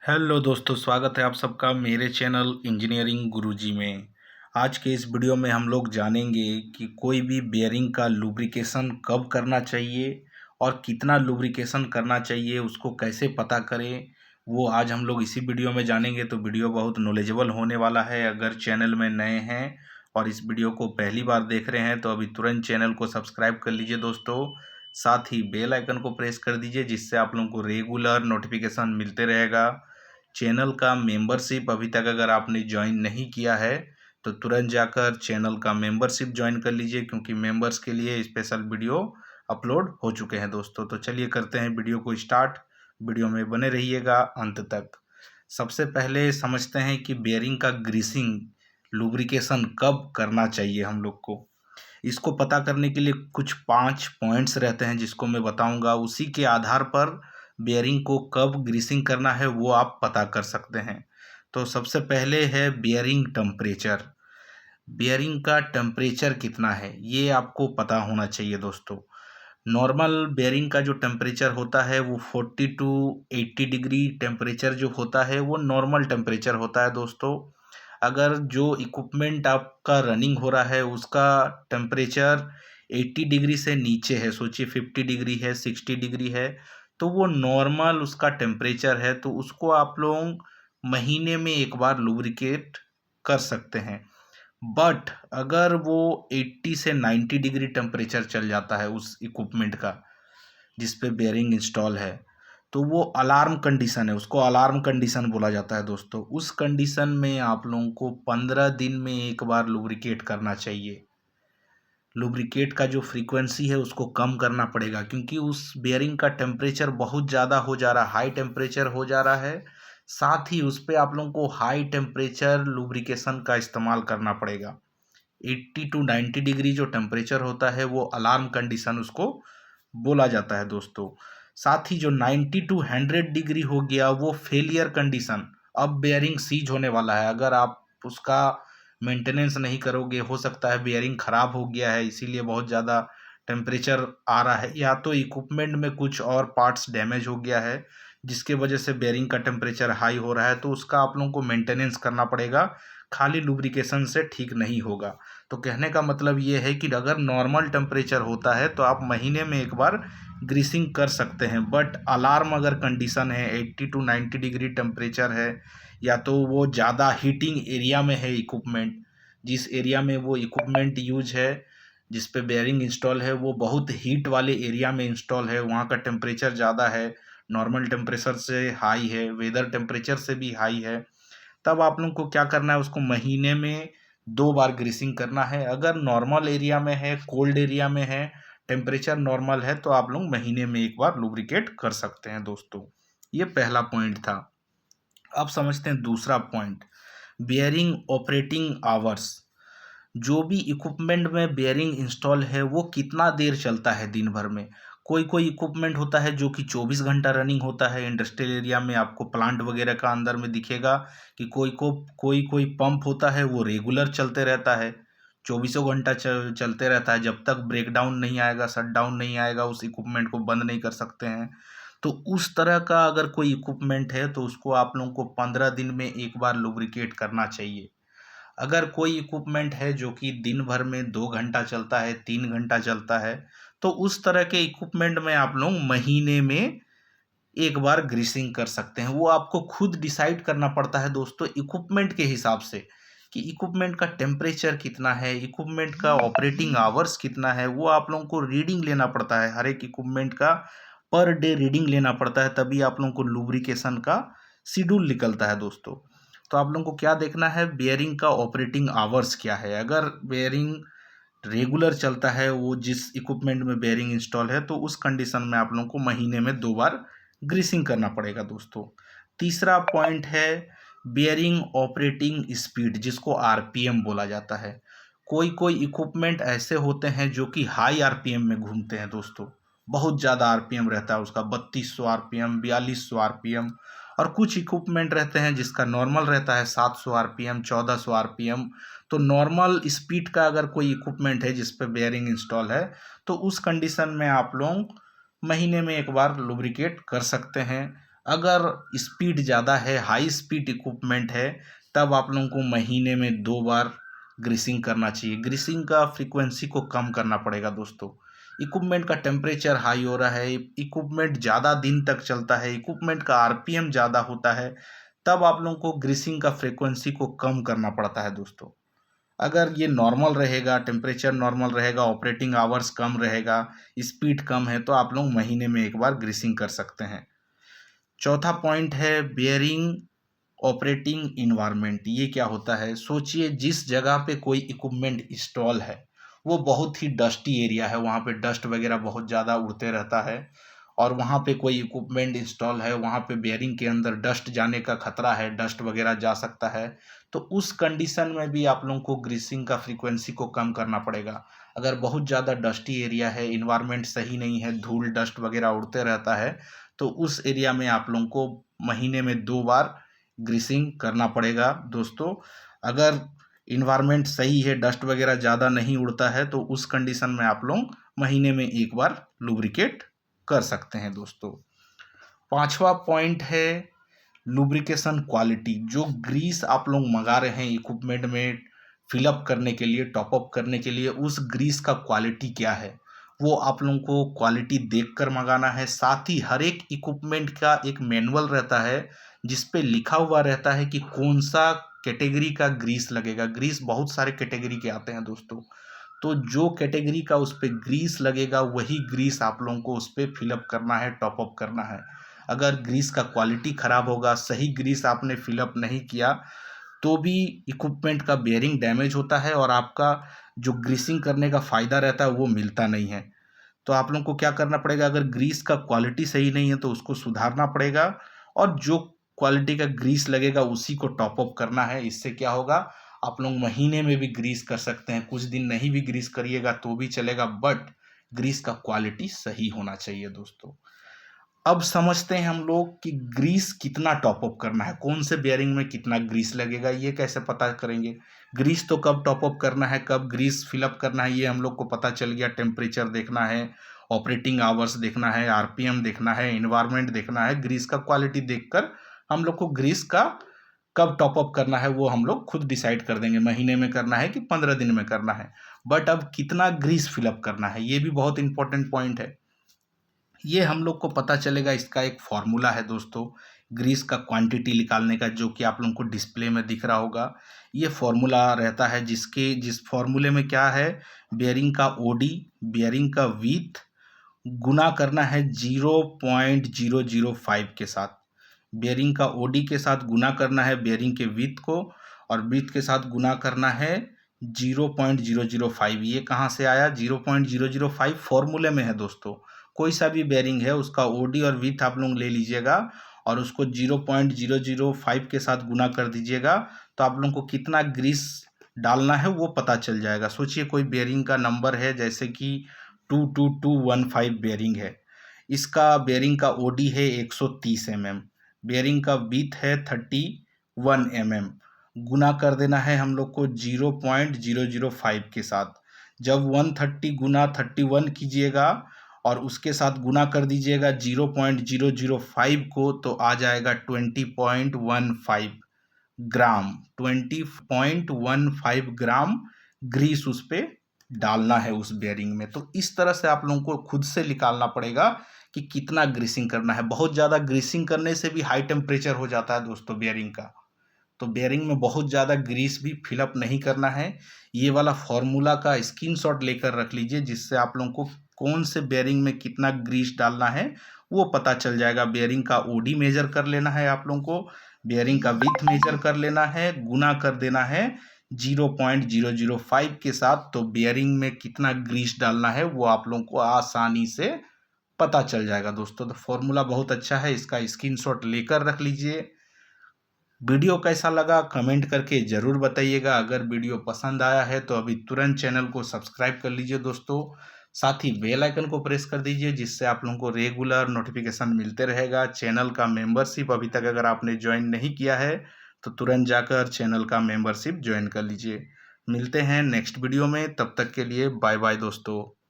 Hello दोस्तों, स्वागत है आप सबका मेरे चैनल इंजीनियरिंग गुरुजी में। आज के इस वीडियो में हम लोग जानेंगे कि कोई भी बेयरिंग का लुब्रिकेशन कब करना चाहिए और कितना लुब्रिकेशन करना चाहिए, उसको कैसे पता करें, वो आज हम लोग इसी वीडियो में जानेंगे। तो वीडियो बहुत नॉलेजेबल होने वाला है। अगर चैनल में नए हैं और इस वीडियो को पहली बार देख रहे हैं तो अभी तुरंत चैनल को सब्सक्राइब कर लीजिए दोस्तों। साथ ही बेल आइकन को प्रेस कर दीजिए, जिससे आप लोगों को रेगुलर नोटिफिकेशन मिलते रहेगा। चैनल का मेंबरशिप अभी तक अगर आपने ज्वाइन नहीं किया है तो तुरंत जाकर चैनल का मेंबरशिप ज्वाइन कर लीजिए, क्योंकि मेंबर्स के लिए स्पेशल वीडियो अपलोड हो चुके हैं दोस्तों। तो चलिए करते हैं वीडियो को स्टार्ट। वीडियो में बने रहिएगा अंत तक। सबसे पहले समझते हैं कि बेयरिंग का ग्रीसिंग लुब्रिकेशन कब करना चाहिए हम लोग को। इसको पता करने के लिए कुछ 5 पॉइंट्स रहते हैं जिसको मैं बताऊंगा। उसी के आधार पर बेयरिंग को कब ग्रीसिंग करना है वो आप पता कर सकते हैं। तो सबसे पहले है बेयरिंग टेम्परेचर। बेयरिंग का टेम्परेचर कितना है ये आपको पता होना चाहिए दोस्तों। नॉर्मल बेयरिंग का जो टेम्परेचर होता है वो 40 टू 80 डिग्री टेम्परेचर जो होता है वो नॉर्मल टेम्परेचर होता है दोस्तों। अगर जो इक्विपमेंट आपका रनिंग हो रहा है उसका टेम्परेचर 80 डिग्री से नीचे है, सोचिए 50 डिग्री है, 60 डिग्री है, तो वो नॉर्मल उसका टेम्परेचर है। तो उसको आप लोग महीने में एक बार लुब्रिकेट कर सकते हैं। बट अगर वो 80 से 90 डिग्री टेम्परेचर चल जाता है उस इक्विपमेंट का जिस पे बेयरिंग इंस्टॉल है, तो वो अलार्म कंडीशन है, उसको अलार्म कंडीशन बोला जाता है दोस्तों। उस कंडीशन में आप लोगों को 15 दिन में एक बार लुब्रिकेट करना चाहिए। लुब्रिकेट का जो फ्रीक्वेंसी है उसको कम करना पड़ेगा, क्योंकि उस बेयरिंग का टेम्परेचर बहुत ज़्यादा हो जा रहा है, हाई टेम्परेचर हो जा रहा है। साथ ही उस पर आप लोगों को हाई टेम्परेचर लुब्रिकेशन का इस्तेमाल करना पड़ेगा। 80 टू 90 डिग्री जो टेम्परेचर होता है वो अलार्म कंडीशन उसको बोला जाता है दोस्तों। साथ ही जो 90 टू 100 डिग्री हो गया वो फेलियर कंडीशन। अब बेयरिंग सीज होने वाला है, अगर आप उसका मेंटेनेंस नहीं करोगे, हो सकता है बेयरिंग ख़राब हो गया है इसीलिए बहुत ज़्यादा टेम्परेचर आ रहा है, या तो इक्विपमेंट में कुछ और पार्ट्स डैमेज हो गया है जिसके वजह से बेयरिंग का टेम्परेचर हाई हो रहा है, तो उसका आप लोगों को मेंटेनेंस करना पड़ेगा। खाली लुब्रिकेशन से ठीक नहीं होगा। तो कहने का मतलब ये है कि अगर नॉर्मल टेम्परेचर होता है तो आप महीने में एक बार ग्रीसिंग कर सकते हैं। बट अलार्म अगर कंडीशन है, 80 टू 90 डिग्री टेम्परेचर है, या तो वो ज़्यादा हीटिंग एरिया में है इक्विपमेंट, जिस एरिया में वो इक्विपमेंट यूज है, जिस पे बेयरिंग इंस्टॉल है वो बहुत हीट वाले एरिया में इंस्टॉल है, वहाँ का टेम्परेचर ज़्यादा है, नॉर्मल टेम्परेचर से हाई है, वेदर टेम्परेचर से भी हाई है, तब आप लोग को क्या करना है, उसको महीने में 2 बार ग्रीसिंग करना है। अगर नॉर्मल एरिया में है, कोल्ड एरिया में है, टेम्परेचर नॉर्मल है, तो आप लोग महीने में एक बार लुब्रिकेट कर सकते हैं दोस्तों। ये पहला पॉइंट था। अब समझते हैं दूसरा पॉइंट, बेयरिंग ऑपरेटिंग आवर्स। जो भी इक्विपमेंट में बेयरिंग इंस्टॉल है वो कितना देर चलता है दिन भर में। कोई कोई इक्विपमेंट होता है जो कि 24 घंटा रनिंग होता है। इंडस्ट्रियल एरिया में आपको प्लांट वगैरह का अंदर में दिखेगा कि कोई कोई पंप होता है वो रेगुलर चलते रहता है, चौबीसों घंटा चलते रहता है। जब तक ब्रेकडाउन नहीं आएगा, शट डाउन नहीं आएगा, उस इक्विपमेंट को बंद नहीं कर सकते हैं। तो उस तरह का अगर कोई इक्विपमेंट है तो उसको आप लोगों को 15 दिन में एक बार लुब्रिकेट करना चाहिए। अगर कोई इक्विपमेंट है जो कि दिन भर में 2 घंटा चलता है, 3 घंटा चलता है, तो उस तरह के इक्विपमेंट में आप लोग महीने में एक बार ग्रीसिंग कर सकते हैं। वो आपको खुद डिसाइड करना पड़ता है दोस्तों, इक्विपमेंट के हिसाब से कि इक्विपमेंट का टेम्परेचर कितना है, इक्विपमेंट का ऑपरेटिंग आवर्स कितना है, वो आप लोगों को रीडिंग लेना पड़ता है। हर एक इक्विपमेंट का पर डे रीडिंग लेना पड़ता है, तभी आप लोगों को लुब्रिकेशन का शेड्यूल निकलता है दोस्तों। तो आप लोगों को क्या देखना है, बेयरिंग का ऑपरेटिंग आवर्स क्या है। अगर बेयरिंग रेगुलर चलता है, वो जिस इक्विपमेंट में बेयरिंग इंस्टॉल है, तो उस कंडीशन में आप लोगों को महीने में 2 बार ग्रीसिंग करना पड़ेगा दोस्तों। तीसरा पॉइंट है बेयरिंग ऑपरेटिंग स्पीड, जिसको आरपीएम बोला जाता है। कोई कोई इक्विपमेंट ऐसे होते हैं जो कि हाई आरपीएम में घूमते हैं दोस्तों, बहुत ज़्यादा आरपीएम रहता है उसका, 3200 आरपीएम, 4200 आरपीएम। और कुछ इक्विपमेंट रहते हैं जिसका नॉर्मल रहता है 700 आरपीएम, 1400 आरपीएम। तो नॉर्मल स्पीड का अगर कोई इक्विपमेंट है जिस पे बेयरिंग इंस्टॉल है, तो उस कंडीशन में आप लोग महीने में एक बार लुब्रिकेट कर सकते हैं। अगर स्पीड ज़्यादा है, हाई स्पीड इक्विपमेंट है, तब आप लोगों को महीने में 2 बार ग्रीसिंग करना चाहिए। ग्रीसिंग का फ्रीक्वेंसी को कम करना पड़ेगा दोस्तों। इक्विपमेंट का टेम्परेचर हाई हो रहा है, इक्विपमेंट ज़्यादा दिन तक चलता है, इक्विपमेंट का आरपीएम ज़्यादा होता है, तब आप लोगों को ग्रीसिंग का फ्रीक्वेंसी को कम करना पड़ता है दोस्तों। अगर ये नॉर्मल रहेगा, टेम्परेचर नॉर्मल रहेगा, ऑपरेटिंग आवर्स कम रहेगा, स्पीड कम है, तो आप लोग महीने में 1 बार ग्रीसिंग कर सकते हैं। चौथा पॉइंट है बेयरिंग ऑपरेटिंग इन्वायरमेंट। ये क्या होता है? सोचिए जिस जगह पे कोई इक्विपमेंट इंस्टॉल है वो बहुत ही डस्टी एरिया है, वहाँ पे डस्ट वगैरह बहुत ज़्यादा उड़ते रहता है, और वहाँ पे कोई इक्विपमेंट इंस्टॉल है, वहाँ पे बेयरिंग के अंदर डस्ट जाने का खतरा है, डस्ट वगैरह जा सकता है। तो उस कंडीशन में भी आप लोगों को ग्रीसिंग का फ्रीक्वेंसी को कम करना पड़ेगा। अगर बहुत ज़्यादा डस्टी एरिया है, इन्वायरमेंट सही नहीं है, धूल डस्ट वगैरह उड़ते रहता है, तो उस एरिया में आप लोगों को महीने में 2 बार ग्रीसिंग करना पड़ेगा दोस्तों। अगर इन्वायरमेंट सही है, डस्ट वगैरह ज़्यादा नहीं उड़ता है, तो उस कंडीशन में आप लोग महीने में 1 बार लुब्रिकेट कर सकते हैं दोस्तों। पांचवा पॉइंट है लुब्रिकेशन क्वालिटी। जो ग्रीस आप लोग मंगा रहे हैं इक्विपमेंट में फिलअप करने के लिए, टॉपअप करने के लिए, उस ग्रीस का क्वालिटी क्या है वो आप लोगों को क्वालिटी देखकर मंगाना है। साथ ही हर एक इक्विपमेंट का एक मैनुअल रहता है जिस पे लिखा हुआ रहता है कि कौन सा कैटेगरी का ग्रीस लगेगा। ग्रीस बहुत सारे कैटेगरी के आते हैं दोस्तों, तो जो कैटेगरी का उस पर ग्रीस लगेगा वही ग्रीस आप लोगों को उस पर फिलअप करना है, टॉपअप करना है। अगर ग्रीस का क्वालिटी ख़राब होगा, सही ग्रीस आपने फिलअप नहीं किया, तो भी इक्विपमेंट का बेयरिंग डैमेज होता है और आपका जो ग्रीसिंग करने का फ़ायदा रहता है वो मिलता नहीं है। तो आप लोगों को क्या करना पड़ेगा? अगर ग्रीस का क्वालिटी सही नहीं है तो उसको सुधारना पड़ेगा, और जो क्वालिटी का ग्रीस लगेगा उसी को टॉप अप करना है। इससे क्या होगा, आप लोग महीने में भी ग्रीस कर सकते हैं, कुछ दिन नहीं भी ग्रीस करिएगा तो भी चलेगा, बट ग्रीस का क्वालिटी सही होना चाहिए दोस्तों। अब समझते हैं हम लोग कि ग्रीस कितना टॉप अप करना है, कौन से बेयरिंग में कितना ग्रीस लगेगा, ये कैसे पता करेंगे? ग्रीस तो कब टॉप अप करना है, कब ग्रीस फिलअप करना है, ये हम लोग को पता चल गया। टेम्परेचर देखना है, ऑपरेटिंग आवर्स देखना है, आरपीएम देखना है, इन्वायरमेंट देखना है। ग्रीस का क्वालिटी देखकर हम लोग को ग्रीस का कब टॉप अप करना है वो हम लोग खुद डिसाइड कर देंगे, महीने में करना है कि 15 दिन में करना है। बट अब कितना ग्रीस फिलअप करना है ये भी बहुत इंपॉर्टेंट पॉइंट है। ये हम लोग को पता चलेगा, इसका एक फॉर्मूला है दोस्तों, ग्रीस का क्वांटिटी निकालने का, जो कि आप लोगों को डिस्प्ले में दिख रहा होगा। ये फॉर्मूला रहता है जिस फॉर्मूले में क्या है, बेयरिंग का ओडी, बेयरिंग का विथ गुना करना है 0.005 के साथ। बेयरिंग का ओडी के साथ गुना करना है बेयरिंग के विथ को, और विथ के साथ गुना करना है 0.005। ये कहाँ से आया? 0.005 फॉर्मूले में है दोस्तों। कोई सा भी बेयरिंग है उसका ओडी और विथ आप लोग ले लीजिएगा और उसको 0.005 के साथ गुना कर दीजिएगा, तो आप लोगों को कितना ग्रीस डालना है वो पता चल जाएगा। सोचिए कोई बेयरिंग का नंबर है, जैसे कि 22215 बेयरिंग है, इसका बेयरिंग का ओडी है 130 mm, बेयरिंग का विथ है 31 mm। गुना कर देना है हम लोग को 0.005 के साथ। जब 130 गुना 31 कीजिएगा और उसके साथ गुना कर दीजिएगा 0.005 को, तो आ जाएगा 20.15 ग्राम। 20.15 ग्राम ग्रीस उस पे डालना है उस बेयरिंग में। तो इस तरह से आप लोगों को खुद से निकालना पड़ेगा कि कितना ग्रीसिंग करना है। बहुत ज़्यादा ग्रीसिंग करने से भी हाई टेम्परेचर हो जाता है दोस्तों बेयरिंग का, तो बेयरिंग में बहुत ज़्यादा ग्रीस भी फिलअप नहीं करना है। ये वाला फॉर्मूला का स्क्रीनशॉट लेकर रख लीजिए, जिससे आप लोगों को कौन से बेयरिंग में कितना ग्रीस डालना है वो पता चल जाएगा। बेयरिंग का ओडी मेजर कर लेना है आप लोगों को, बेयरिंग का विथ मेजर कर लेना है, गुना कर देना है 0.005 के साथ, तो बेयरिंग में कितना ग्रीस डालना है वो आप लोगों को आसानी से पता चल जाएगा दोस्तों। तो फॉर्मूला बहुत अच्छा है, इसका स्क्रीनशॉट लेकर रख लीजिए। वीडियो कैसा लगा कमेंट करके ज़रूर बताइएगा। अगर वीडियो पसंद आया है तो अभी तुरंत चैनल को सब्सक्राइब कर लीजिए दोस्तों। साथ ही बेल आइकन को प्रेस कर दीजिए, जिससे आप लोगों को रेगुलर नोटिफिकेशन मिलते रहेगा। चैनल का मेंबरशिप अभी तक अगर आपने ज्वाइन नहीं किया है तो तुरंत जाकर चैनल का मेंबरशिप ज्वाइन कर लीजिए। मिलते हैं नेक्स्ट वीडियो में, तब तक के लिए बाय बाय दोस्तों।